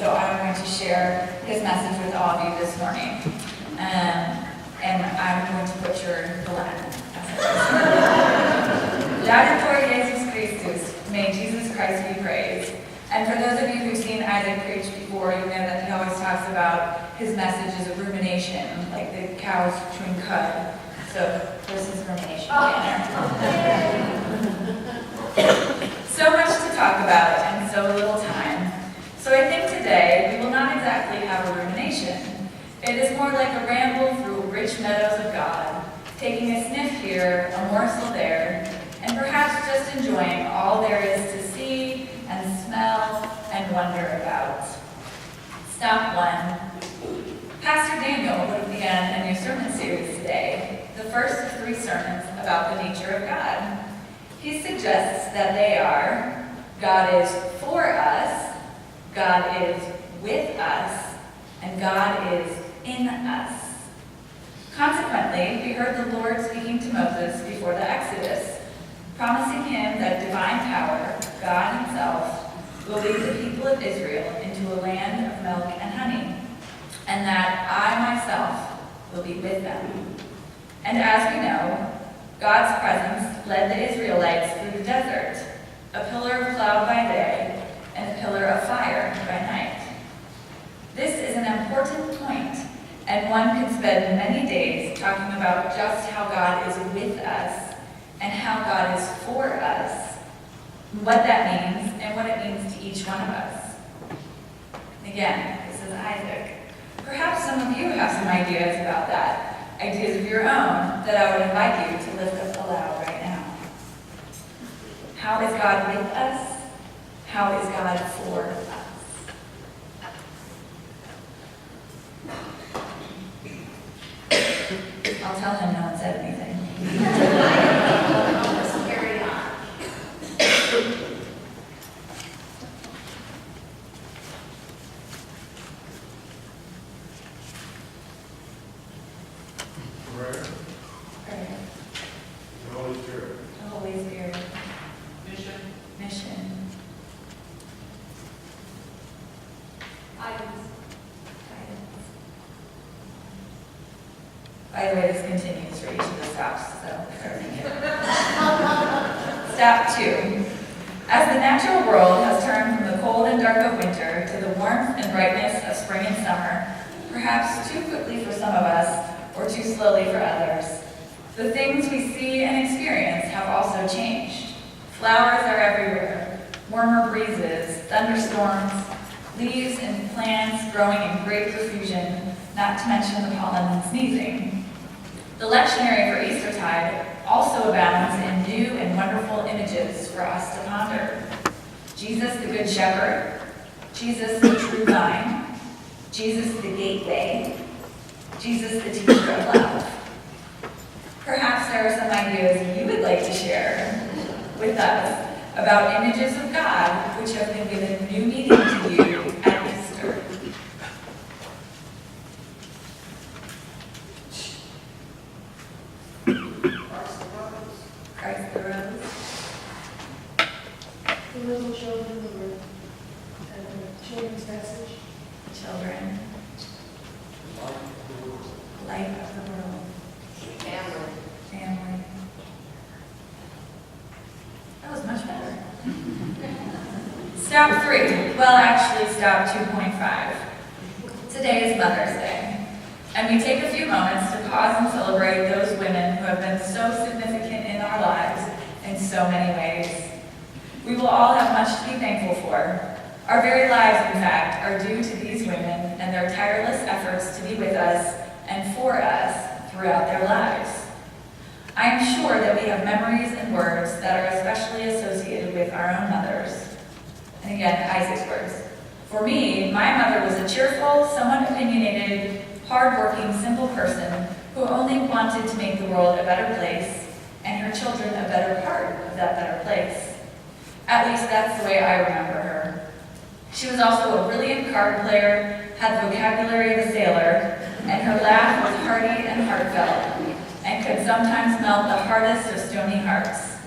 so I'm going to share his message with all of you this morning. And I'm going to butcher the Latin. Laudator Jesus Christus, may Jesus Christ be praised. And for those of you who've seen Isaac preach before, you know that he always talks about his message as a rumination, like the cows chewing cud. So this is rumination. So much to talk about and so little time. So I think today we will not exactly have a rumination. It is more like a ramble through rich meadows of God, taking a sniff here, a morsel there, and perhaps just enjoying all there is to see and smell and wonder about. Stop one. Pastor Daniel would have began a new sermon series today, the first of 3 sermons about the nature of God. He suggests that they are: God is for us, God is with us, and God is in us. Consequently, we heard the Lord speaking to Moses before the Exodus, promising him that divine power, God himself, will lead the people of Israel into a land of milk and honey, and that I myself will be with them. And as we know, God's presence led the Israelites through the desert, a pillar of cloud by day and a pillar of fire by night. This is an important point, and one could spend many days talking about just how God is with us and how God is for us, what that means and what it means to each one of us. Again, this is Isaac. Perhaps some of you have some ideas about that, ideas of your own that I would invite you to lift up aloud right now. How is God with us? How is God for us? I'll tell him no one said anything. Let's carry on. Prayer. Prayer. The Holy Spirit. The Holy Spirit. Mission. Mission. Guidance. By the way, this continues for each of the stops, so Stop 2. As the natural world has turned from the cold and dark of winter to the warmth and brightness of spring and summer, perhaps too quickly for some of us, or too slowly for others, the things we see and experience have also changed. Flowers are everywhere, warmer breezes, thunderstorms, leaves and plants growing in great profusion, not to mention the pollen and sneezing. The lectionary for Eastertide also abounds in new and wonderful images for us to ponder. Jesus the Good Shepherd, Jesus the True Vine, Jesus the Gateway, Jesus the Teacher of Love. Perhaps there are some ideas you would like to share with us about images of God which have been given new meaning to you at Easter. Christ the Rose. The little children were at the children's message. Children. Light of the world. Family. Family. That was much better. Stop 3. Well, actually, stop 2.5. Today is Mother's Day, and we take a few moments to pause and celebrate those women who have been so significant in our lives in so many ways. We will all have much to be thankful for. Our very lives, in fact, are due to these women and their tireless efforts to be with us and for us throughout their lives. I am sure that we have memories and words that are especially associated with our own mothers. And again, Isaac's words. For me, my mother was a cheerful, somewhat opinionated, hardworking, simple person who only wanted to make the world a better place and her children a better part of that better place. At least that's the way I remember her. She was also a brilliant card player, had the vocabulary of a sailor, and her laugh was hearty and heartfelt, and could sometimes melt the hardest of stony hearts.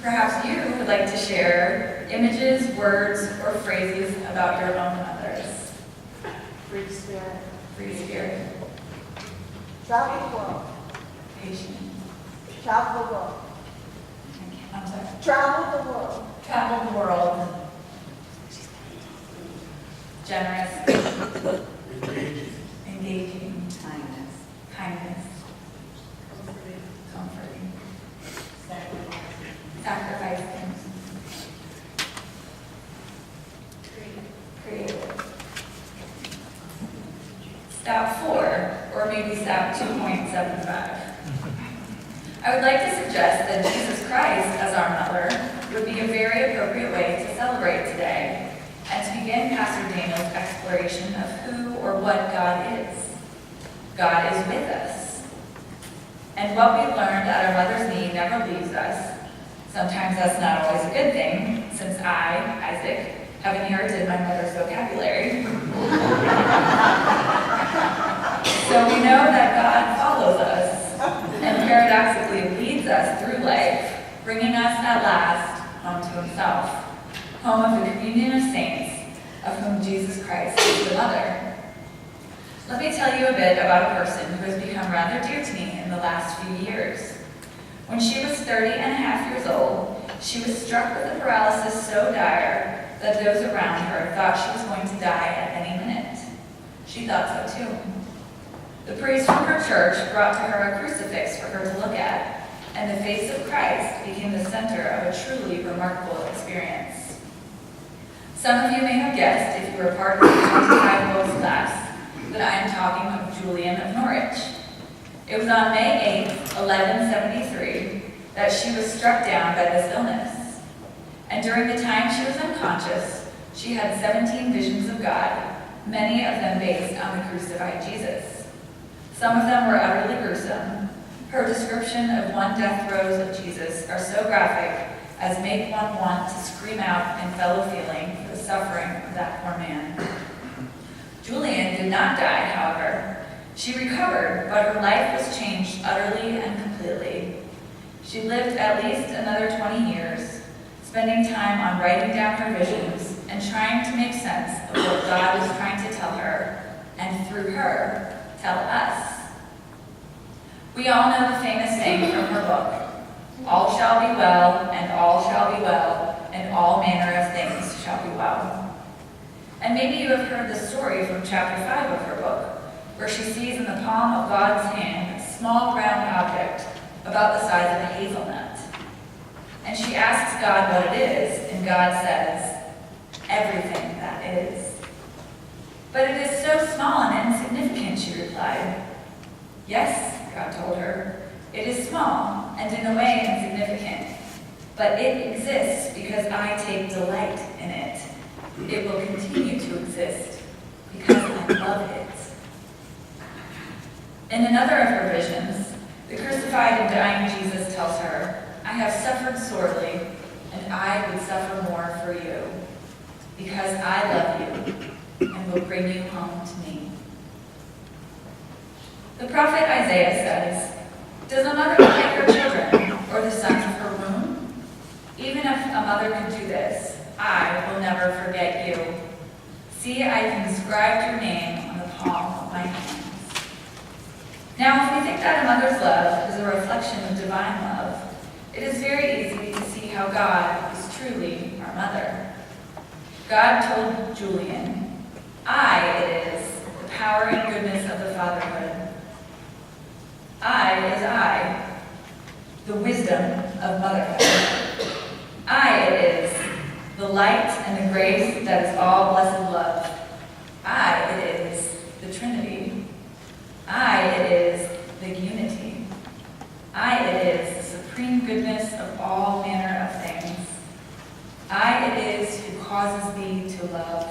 Perhaps you would like to share images, words, or phrases about your own mothers. Free spirit. free spirit, Travel the world. patient. Travel the world. I'm sorry. Travel the world. Travel the world. Generous, Engaging. engaging, Kindness. kindness, Comforting. comforting, Sacrificing. sacrificing, Creative. creative. Step 4, or maybe step 2.75. I would like to suggest that Jesus Christ as our mother would be a very appropriate way to celebrate today and to begin Pastor Daniel's exploration of who or what God is. God is with us. And what we learned at our mother's knee never leaves us. Sometimes that's not always a good thing, since I, Isaac, have inherited my mother's vocabulary. So we know that God follows us and paradoxically leads us through life, bringing us at last home to himself, home of the communion of saints, of whom Jesus Christ is the mother. Let me tell you a bit about a person who has become rather dear to me in the last few years. When she was 30 and a half years old, she was struck with a paralysis so dire that those around her thought she was going to die at any minute. She thought so too. The priest from her church brought to her a crucifix for her to look at, and the face of Christ became the center of a truly remarkable experience. Some of you may have guessed, if you were part of the 25 Wolves class, that I am talking of Julian of Norwich. It was on May 8th, 1173, that she was struck down by this illness. And during the time she was unconscious, she had 17 visions of God, many of them based on the crucified Jesus. Some of them were utterly gruesome. Her description of one death throes of Jesus are so graphic as make one want to scream out in fellow feeling for the suffering of that poor man. Julian did not die, however. She recovered, but her life was changed utterly and completely. She lived at least another 20 years, spending time on writing down her visions and trying to make sense of what God was trying to tell her, and through her, tell us. We all know the famous saying from her book, "All shall be well, and all shall be well, and all manner of things shall be well." And maybe you have heard the story from chapter 5 of her book, where she sees in the palm of God's hand a small round object about the size of a hazelnut. And she asks God what it is, and God says, "Everything that is." "But it is so small and insignificant," she replied. "Yes," God told her, "it is small and in a way insignificant, but it exists because I take delight in it. It will continue to exist because I love it." In another of her visions, the crucified and dying Jesus tells her, "I have suffered sorely, and I would suffer more for you, because I love you and will bring you home to me." The prophet Isaiah says, "Does a mother forget her children, or the sons of her womb? Even if a mother could do this, I will never forget you. See, I have inscribed your name on the palm of my hands." Now, if we think that a mother's love is a reflection of divine love, it is very easy to see how God is truly our mother. God told Julian, "I it is, the power and goodness of the fatherhood. I is I, the wisdom of motherhood. I it is, the light and the grace that is all blessed love. I it is, the Trinity. I it is, the unity. I it is, the supreme goodness of all manner of things. I it is who causes thee to love.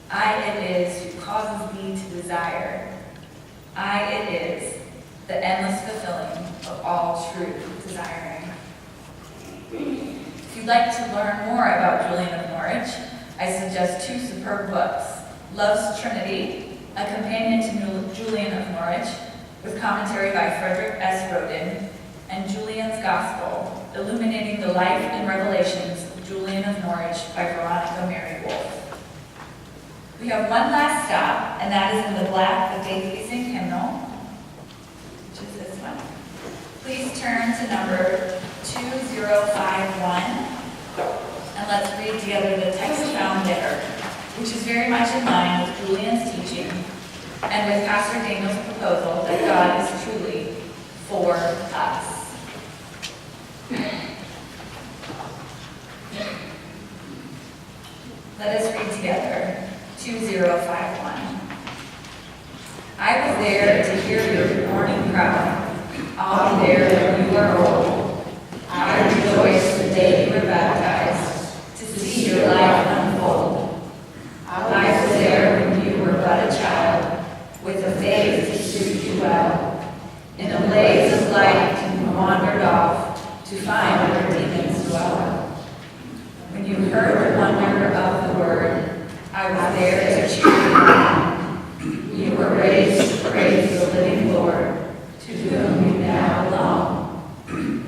I it is who causes thee to desire. I it is, the endless fulfilling of all true desiring." If you'd like to learn more about Julian of Norwich, I suggest 2 superb books: Love's Trinity, a companion to Julian of Norwich, with commentary by Frederick S. Rodin, and Julian's Gospel, illuminating the life and revelations of Julian of Norwich by Veronica Mary Wolfe. We have one last stop, and that is in the black, the faith-pleasing hymnal, which is this one. Please turn to number 2051, and let's read together the text found there, which is very much in line with Julian's teaching and with Pastor Daniel's proposal that God is truly for us. Let us read together 2051. I was there to hear your warning cry. I'll be there when you are old. I rejoice the day you were baptized, to see your life unfold. I was there when you were but a child, with a faith to suit you well. In a blaze of light you wandered off to find where demons dwell. When you heard the wonder of the word, I was there to cheer you on. You were raised to praise the living Lord, to whom you now belong.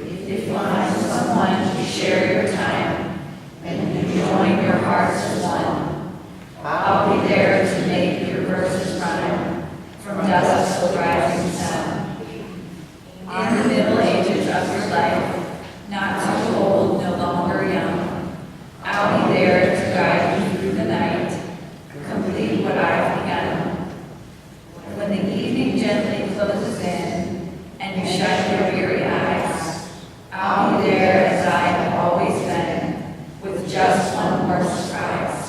If you find someone to share your time, and you join your hearts as one, I'll be there to make your verses rhyme, from dusk to rising sun. In the middle ages of your life, not too old, no longer young, I'll be there to guide you through the night, complete what I've begun. When the evening gently closes in, and you shut your weary eyes, I'll be there as I have always been, with just one more surprise.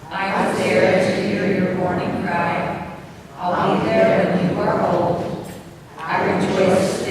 I was there to hear your warning cry. I'll be there when you are old. I rejoice